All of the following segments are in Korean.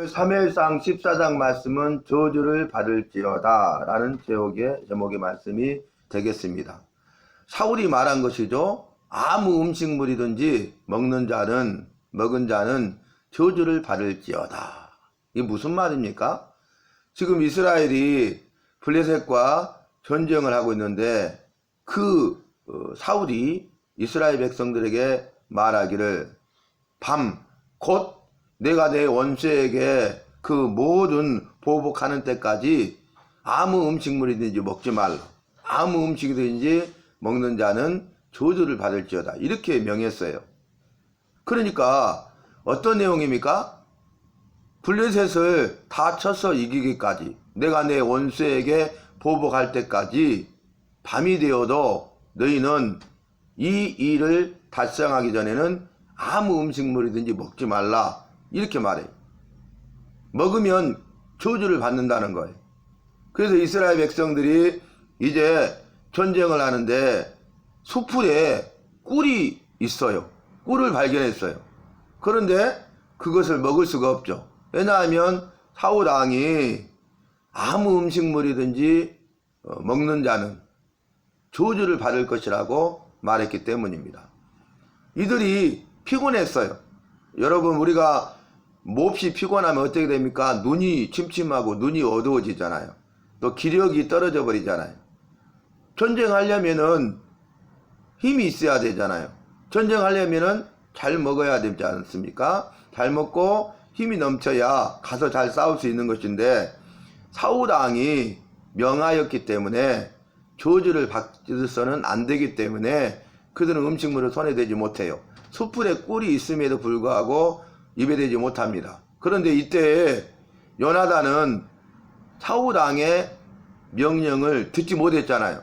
사무엘상 14장 말씀은 저주를 받을지어다 라는 제목의 말씀이 되겠습니다. 사울이 말한 것이죠. 아무 음식물이든지 먹은 자는 저주를 받을지어다. 이게 무슨 말입니까? 지금 이스라엘이 블레셋과 전쟁을 하고 있는데 사울이 이스라엘 백성들에게 말하기를 곧 내가 내 원수에게 그 모든 보복하는 때까지 아무 음식물이든지 먹지 말라. 아무 음식이든지 먹는 자는 저주를 받을지어다. 이렇게 명했어요. 그러니까 어떤 내용입니까? 블레셋을 다 쳐서 이기기까지, 내가 내 원수에게 보복할 때까지 밤이 되어도 너희는 이 일을 달성하기 전에는 아무 음식물이든지 먹지 말라. 이렇게 말해요. 먹으면 저주를 받는다는 거예요. 그래서 이스라엘 백성들이 이제 전쟁을 하는데 수풀에 꿀이 있어요. 꿀을 발견했어요. 그런데 그것을 먹을 수가 없죠. 왜냐하면 사울 왕이 아무 음식물이든지 먹는 자는 저주를 받을 것이라고 말했기 때문입니다. 이들이 피곤했어요. 여러분, 우리가 몹시 피곤하면 어떻게 됩니까? 눈이 침침하고 눈이 어두워지잖아요. 또 기력이 떨어져 버리잖아요. 전쟁하려면은 힘이 있어야 되잖아요. 전쟁하려면은 잘 먹어야 되지 않습니까? 잘 먹고 힘이 넘쳐야 가서 잘 싸울 수 있는 것인데, 사울 왕이 명하였기 때문에 저주를 받아서는 안 되기 때문에 그들은 음식물을 손에 대지 못해요. 숯불에 꿀이 있음에도 불구하고 입에 대지 못합니다. 그런데 이때 요나단은 사울 왕의 명령을 듣지 못했잖아요.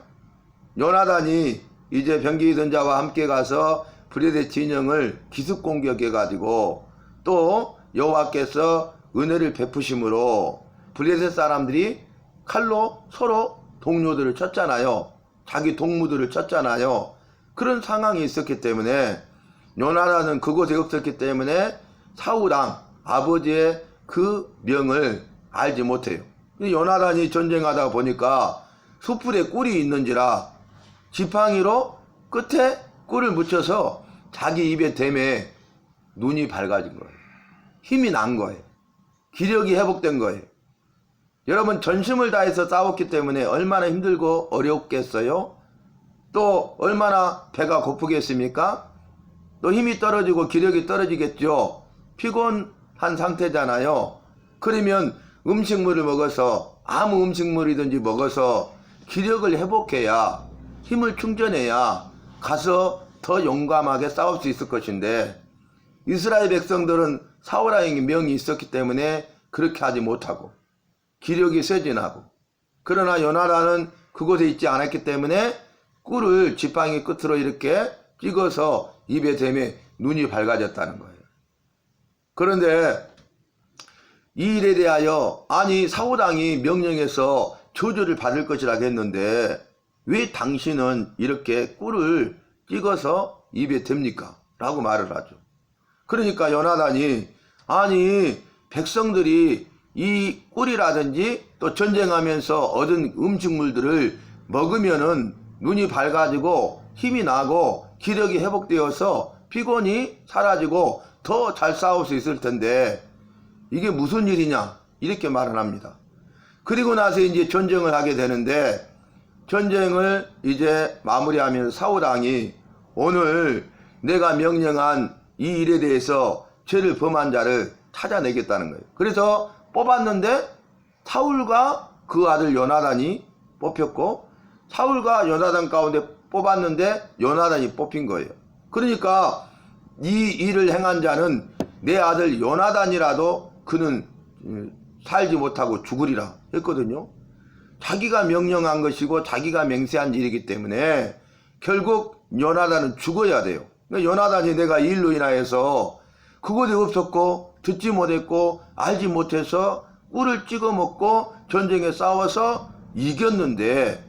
요나단이 이제 병기이던 자와 함께 가서 블레셋 진영을 기습 공격해 가지고, 또 여호와께서 은혜를 베푸심으로 블레셋 사람들이 칼로 서로 동료들을 쳤잖아요. 자기 동무들을 쳤잖아요. 그런 상황이 있었기 때문에 요나단은 그곳에 없었기 때문에 사울 왕 아버지의 그 명을 알지 못해요. 요나단이 전쟁하다 보니까 숯불에 꿀이 있는지라 지팡이로 끝에 꿀을 묻혀서 자기 입에 대매 눈이 밝아진 거예요. 힘이 난 거예요. 기력이 회복된 거예요. 여러분, 전심을 다해서 싸웠기 때문에 얼마나 힘들고 어렵겠어요? 또 얼마나 배가 고프겠습니까? 또 힘이 떨어지고 기력이 떨어지겠죠. 피곤한 상태잖아요. 그러면 음식물을 먹어서, 아무 음식물이든지 먹어서 기력을 회복해야, 힘을 충전해야 가서 더 용감하게 싸울 수 있을 것인데, 이스라엘 백성들은 사울 왕의 명이 있었기 때문에 그렇게 하지 못하고 기력이 쇠진하고, 그러나 요나단은 그곳에 있지 않았기 때문에 꿀을 지팡이 끝으로 이렇게 찍어서 입에 대매 눈이 밝아졌다는 거예요. 그런데 이 일에 대하여, 아니 사울 왕이 명령해서 저주를 받을 것이라고 했는데 왜 당신은 이렇게 꿀을 찍어서 입에 댑니까? 라고 말을 하죠. 그러니까 요나단이, 아니 백성들이 이 꿀이라든지 또 전쟁하면서 얻은 음식물들을 먹으면은 눈이 밝아지고 힘이 나고 기력이 회복되어서 피곤이 사라지고 더 잘 싸울 수 있을 텐데 이게 무슨 일이냐, 이렇게 말을 합니다. 그리고 나서 이제 전쟁을 하게 되는데, 전쟁을 이제 마무리하면서 사울 왕이 오늘 내가 명령한 이 일에 대해서 죄를 범한 자를 찾아내겠다는 거예요. 그래서 뽑았는데 사울과 그 아들 요나단이 뽑혔고, 사울과 요나단 가운데 뽑았는데 요나단이 뽑힌 거예요. 그러니까 이 일을 행한 자는 내 아들 요나단이라도 그는 살지 못하고 죽으리라 했거든요. 자기가 명령한 것이고 자기가 맹세한 일이기 때문에 결국 요나단은 죽어야 돼요. 요나단이 내가 이 일로 인하여서 그곳에 없었고 듣지 못했고 알지 못해서 꿀을 찍어 먹고 전쟁에 싸워서 이겼는데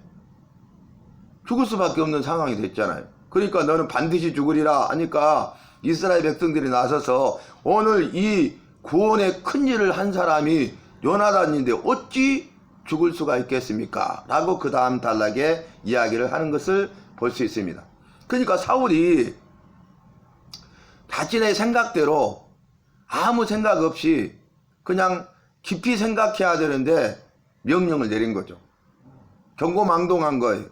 죽을 수밖에 없는 상황이 됐잖아요. 그러니까 너는 반드시 죽으리라 하니까 이스라엘 백성들이 나서서 오늘 이 구원의 큰 일을 한 사람이 요나단인데 어찌 죽을 수가 있겠습니까? 라고 그 다음 단락에 이야기를 하는 것을 볼 수 있습니다. 그러니까 사울이 자신의 생각대로 아무 생각 없이 그냥 깊이 생각해야 되는데 명령을 내린 거죠. 경고망동한 거예요.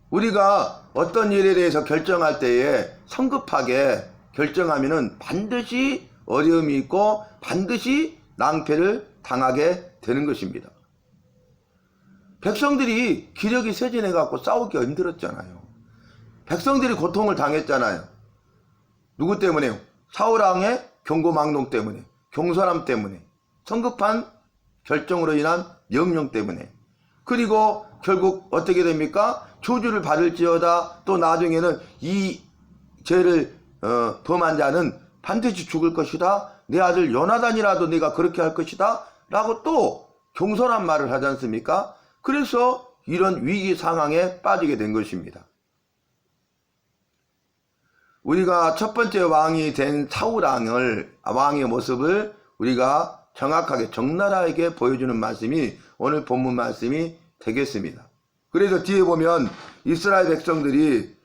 우리가 어떤 일에 대해서 결정할 때에 성급하게 결정하면은 반드시 어려움이 있고 반드시 낭패를 당하게 되는 것입니다. 백성들이 기력이 쇠진해 갖고 싸우기가 힘들었잖아요. 백성들이 고통을 당했잖아요. 누구 때문에요? 사울왕의 경고망동 때문에, 경솔함 때문에, 성급한 결정으로 인한 명령 때문에. 그리고 결국 어떻게 됩니까? 저주를 받을지어다. 또 나중에는 이 죄를 범한 자는 반드시 죽을 것이다. 내 아들 요나단이라도 네가 그렇게 할 것이다. 라고 또 경솔한 말을 하지 않습니까? 그래서 이런 위기 상황에 빠지게 된 것입니다. 우리가 첫 번째 왕이 된 왕의 모습을 우리가 정확하게 적나라하게 보여주는 말씀이 오늘 본문 말씀이 되겠습니다. 그래서 뒤에 보면 이스라엘 백성들이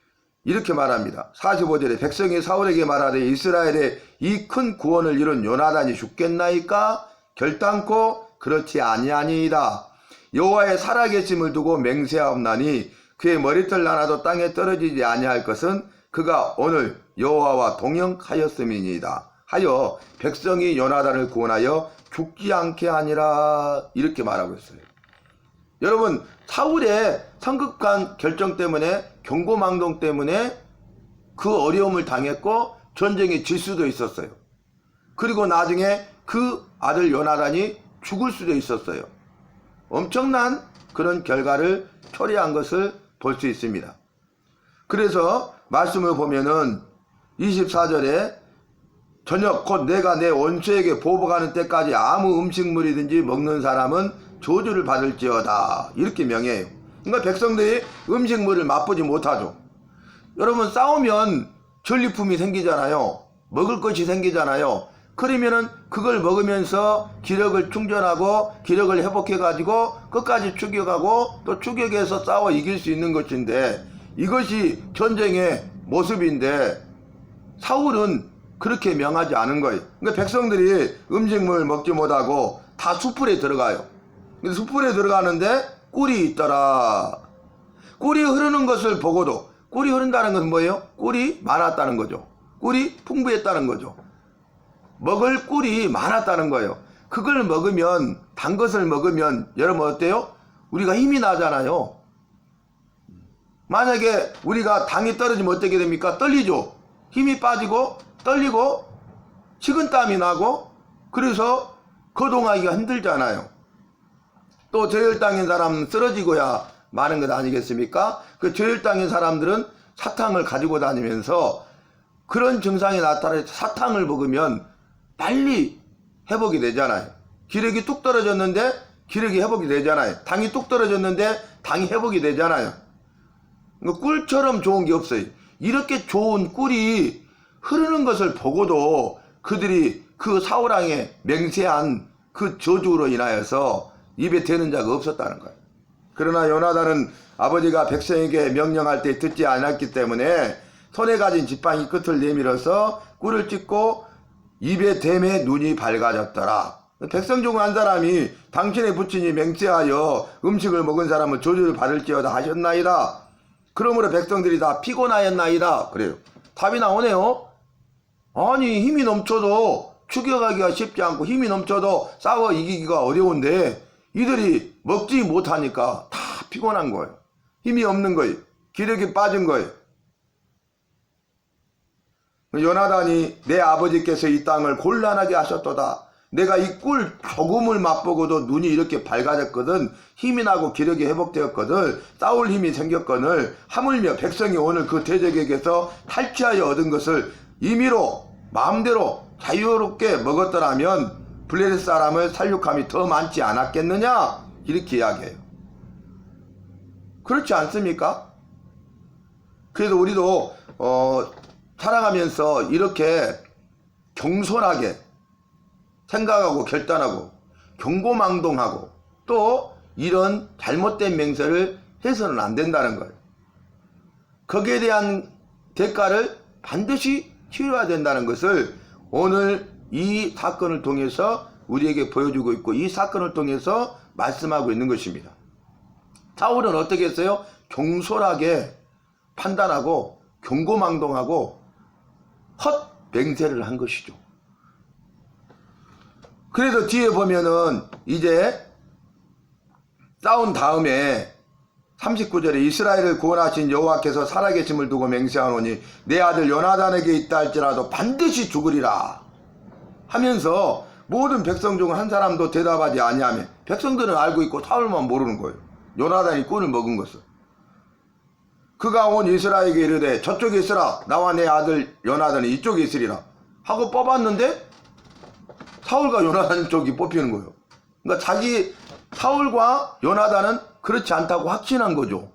이렇게 말합니다. 45절에 백성이 사울에게 말하되 이스라엘의 이 큰 구원을 이룬 요나단이 죽겠나이까? 결단코 그렇지 아니하니이다. 여호와의 살아계심을 두고 맹세하옵나니 그의 머리털 하나도 땅에 떨어지지 아니할 것은 그가 오늘 여호와와 동행하였음이니이다. 하여 백성이 요나단을 구원하여 죽지 않게 하니라. 이렇게 말하고 있어요. 여러분, 사울의 성급한 결정 때문에, 경고망동 때문에 그 어려움을 당했고 전쟁에 질 수도 있었어요. 그리고 나중에 그 아들 요나단이 죽을 수도 있었어요. 엄청난 그런 결과를 초래한 것을 볼 수 있습니다. 그래서 말씀을 보면은 24절에 저녁 곧 내가 내 원수에게 보복하는 때까지 아무 음식물이든지 먹는 사람은 저주를 받을지어다. 이렇게 명해요. 그러니까 백성들이 음식물을 맛보지 못하죠. 여러분, 싸우면 전리품이 생기잖아요. 먹을 것이 생기잖아요. 그러면은 그걸 먹으면서 기력을 충전하고 기력을 회복해 가지고 끝까지 추격하고 또 추격해서 싸워 이길 수 있는 것인데, 이것이 전쟁의 모습인데 사울은 그렇게 명하지 않은 거예요. 그러니까 백성들이 음식물 먹지 못하고 다 숯불에 들어가요. 근데 숯불에 들어가는데 꿀이 있더라. 꿀이 흐르는 것을 보고도, 꿀이 흐른다는 것은 뭐예요? 꿀이 많았다는 거죠. 꿀이 풍부했다는 거죠. 먹을 꿀이 많았다는 거예요. 그걸 먹으면, 단 것을 먹으면 여러분 어때요? 우리가 힘이 나잖아요. 만약에 우리가 당이 떨어지면 어떻게 됩니까? 떨리죠. 힘이 빠지고 떨리고 식은땀이 나고, 그래서 거동하기가 힘들잖아요. 또 저혈당인 사람은 쓰러지고야 마는 것 아니겠습니까? 그 저혈당인 사람들은 사탕을 가지고 다니면서 그런 증상이 나타날 때 사탕을 먹으면 빨리 회복이 되잖아요. 기력이 뚝 떨어졌는데 기력이 회복이 되잖아요. 당이 뚝 떨어졌는데 당이 회복이 되잖아요. 꿀처럼 좋은 게 없어요. 이렇게 좋은 꿀이 흐르는 것을 보고도 그들이 그 사울왕의 맹세한 그 저주로 인하여서 입에 대는 자가 없었다는 거예요. 그러나 요나단은 아버지가 백성에게 명령할 때 듣지 않았기 때문에 손에 가진 지팡이 끝을 내밀어서 꿀을 찍고 입에 댐에 눈이 밝아졌더라. 백성 중 한 사람이 당신의 부친이 맹세하여 음식을 먹은 사람은 저주를 받을지어다 하셨나이다. 그러므로 백성들이 다 피곤하였나이다. 그래요. 답이 나오네요. 아니, 힘이 넘쳐도 추격하기가 쉽지 않고 힘이 넘쳐도 싸워 이기기가 어려운데 이들이 먹지 못하니까 다 피곤한 거예요. 힘이 없는 거예요. 기력이 빠진 거예요. 요나단이 내 아버지께서 이 땅을 곤란하게 하셨도다. 내가 이 꿀 조금을 맛보고도 눈이 이렇게 밝아졌거든. 힘이 나고 기력이 회복되었거든. 싸울 힘이 생겼거늘. 하물며 백성이 오늘 그 대적에게서 탈취하여 얻은 것을 임의로 마음대로 자유롭게 먹었더라면 블레셋 사람을 살육함이 더 많지 않았겠느냐? 이렇게 이야기해요. 그렇지 않습니까? 그래서 우리도 살아가면서 이렇게 경솔하게 생각하고 결단하고 경고망동하고 또 이런 잘못된 맹세를 해서는 안 된다는 거예요. 거기에 대한 대가를 반드시 치러야 된다는 것을 오늘 이 사건을 통해서 우리에게 보여주고 있고 이 사건을 통해서 말씀하고 있는 것입니다. 사울은 어떻게 했어요? 경솔하게 판단하고 경고망동하고 헛 맹세를 한 것이죠. 그래서 뒤에 보면은 이제 싸운 다음에 39절에 이스라엘을 구원하신 여호와께서 살아계심을 두고 맹세하노니 내 아들 요나단에게 있다 할지라도 반드시 죽으리라 하면서 모든 백성 중 한 사람도 대답하지 아니하며 백성들은 알고 있고 사울만 모르는 거예요. 요나단이 꾼을 먹은 것을. 그가 온 이스라엘에게 이르되 저쪽에 있으라 나와 내 아들 요나단이 이쪽에 있으리라 하고 뽑았는데 사울과 요나단 쪽이 뽑히는 거예요. 그러니까 자기 사울과 요나단은 그렇지 않다고 확신한 거죠.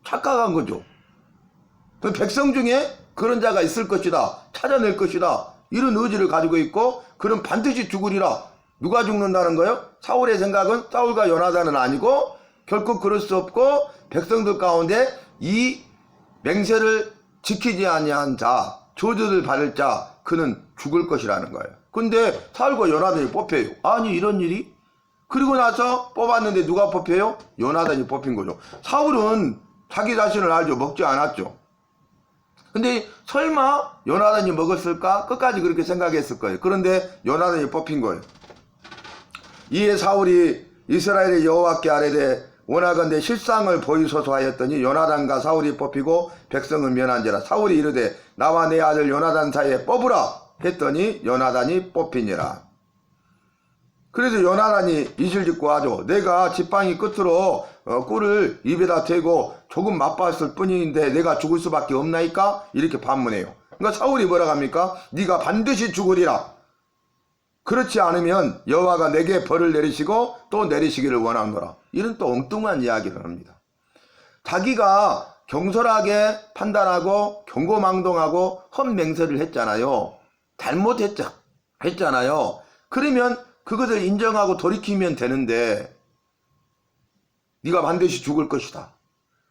착각한 거죠. 백성 중에 그런 자가 있을 것이다. 찾아낼 것이다. 이런 의지를 가지고 있고 그럼 반드시 죽으리라. 누가 죽는다는 거예요? 사울의 생각은 사울과 요나단은 아니고 결코 그럴 수 없고 백성들 가운데 이 맹세를 지키지 아니한 자, 저주를 받을 자 그는 죽을 것이라는 거예요. 근데 사울과 요나단이 뽑혀요. 아니 이런 일이? 그리고 나서 뽑았는데 누가 뽑혀요? 요나단이 뽑힌 거죠. 사울은 자기 자신을 알죠. 먹지 않았죠. 근데 설마 요나단이 먹었을까? 끝까지 그렇게 생각했을 거예요. 그런데 요나단이 뽑힌 거예요. 이에 사울이 이스라엘의 여호와께 아뢰되 원하건대 실상을 보이소서 하였더니 요나단과 사울이 뽑히고 백성은 면한지라. 사울이 이르되 나와 내 아들 요나단 사이에 뽑으라 했더니 요나단이 뽑히니라. 그래서 요나단이 이실직고 하죠. 내가 지팡이 끝으로 꿀을 입에다 대고 조금 맛봤을 뿐인데 내가 죽을 수밖에 없나이까? 이렇게 반문해요. 그러니까 사울이 뭐라고 합니까? 네가 반드시 죽으리라. 그렇지 않으면 여호와가 내게 벌을 내리시고 또 내리시기를 원하노라. 이런 또 엉뚱한 이야기를 합니다. 자기가 경솔하게 판단하고 경고망동하고 헛맹세를 했잖아요. 했잖아요. 그러면 그것을 인정하고 돌이키면 되는데 네가 반드시 죽을 것이다.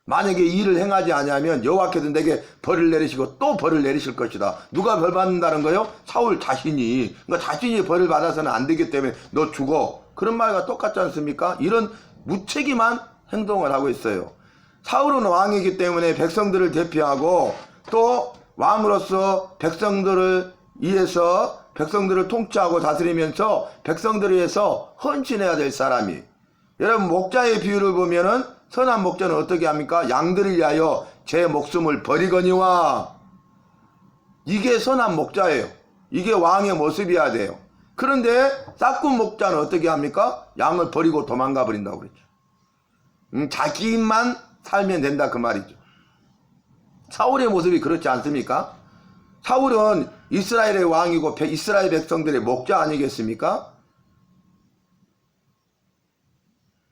만약에 이 일을 행하지 아니하면 여호와께서 내게 벌을 내리시고 또 벌을 내리실 것이다. 누가 벌 받는다는 거예요? 사울 자신이. 그러니까 자신이 벌을 받아서는 안 되기 때문에 너 죽어. 그런 말과 똑같지 않습니까? 이런 무책임한 행동을 하고 있어요. 사울은 왕이기 때문에 백성들을 대표하고 또 왕으로서 백성들을 위해서 백성들을 통치하고 다스리면서 백성들을 위해서 헌신해야 될 사람이. 여러분 목자의 비유를 보면은 선한 목자는 어떻게 합니까? 양들을 위하여 제 목숨을 버리거니와. 이게 선한 목자예요. 이게 왕의 모습이어야 돼요. 그런데 싹군 목자는 어떻게 합니까? 양을 버리고 도망가 버린다고 그랬죠. 자기만 살면 된다 그 말이죠. 사울의 모습이 그렇지 않습니까? 사울은 이스라엘의 왕이고 이스라엘 백성들의 목자 아니겠습니까?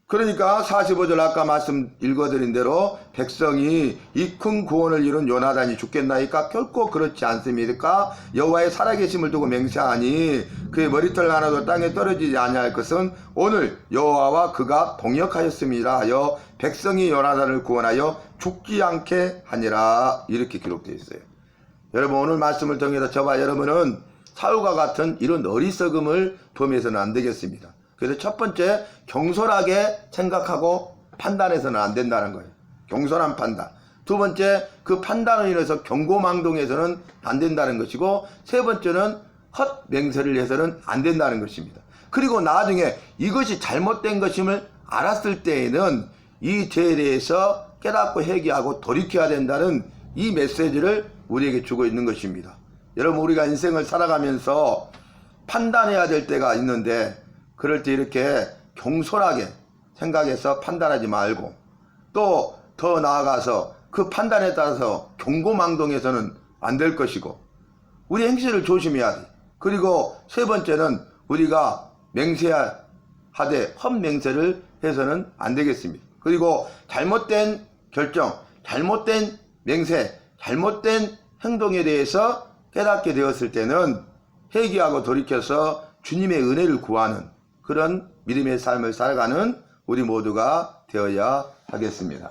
그러니까 45절 아까 말씀 읽어드린 대로 백성이 이 큰 구원을 이룬 요나단이 죽겠나이까? 결코 그렇지 않습니까? 여호와의 살아계심을 두고 맹세하니 그의 머리털 하나도 땅에 떨어지지 아니할 것은 오늘 여호와와 그가 동역하였습니다 하여 백성이 요나단을 구원하여 죽지 않게 하니라. 이렇게 기록되어 있어요. 여러분 오늘 말씀을 통해서 저와 여러분은 사울과 같은 이런 어리석음을 범해서는 안 되겠습니다. 그래서 첫 번째 경솔하게 생각하고 판단해서는 안 된다는 거예요. 경솔한 판단. 두 번째 그 판단을 인해서 경고망동해서는 안 된다는 것이고 세 번째는 헛맹세를 해서는 안 된다는 것입니다. 그리고 나중에 이것이 잘못된 것임을 알았을 때에는 이 죄에 대해서 깨닫고 회개하고 돌이켜야 된다는 이 메시지를 우리에게 주고 있는 것입니다. 여러분 우리가 인생을 살아가면서 판단해야 될 때가 있는데 그럴 때 이렇게 경솔하게 생각해서 판단하지 말고 또 더 나아가서 그 판단에 따라서 경고망동해서는 안 될 것이고 우리 행실을 조심해야 돼. 그리고 세 번째는 우리가 맹세하되 헛맹세를 해서는 안 되겠습니다. 그리고 잘못된 결정, 잘못된 맹세, 잘못된 행동에 대해서 깨닫게 되었을 때는 회개하고 돌이켜서 주님의 은혜를 구하는 그런 믿음의 삶을 살아가는 우리 모두가 되어야 하겠습니다.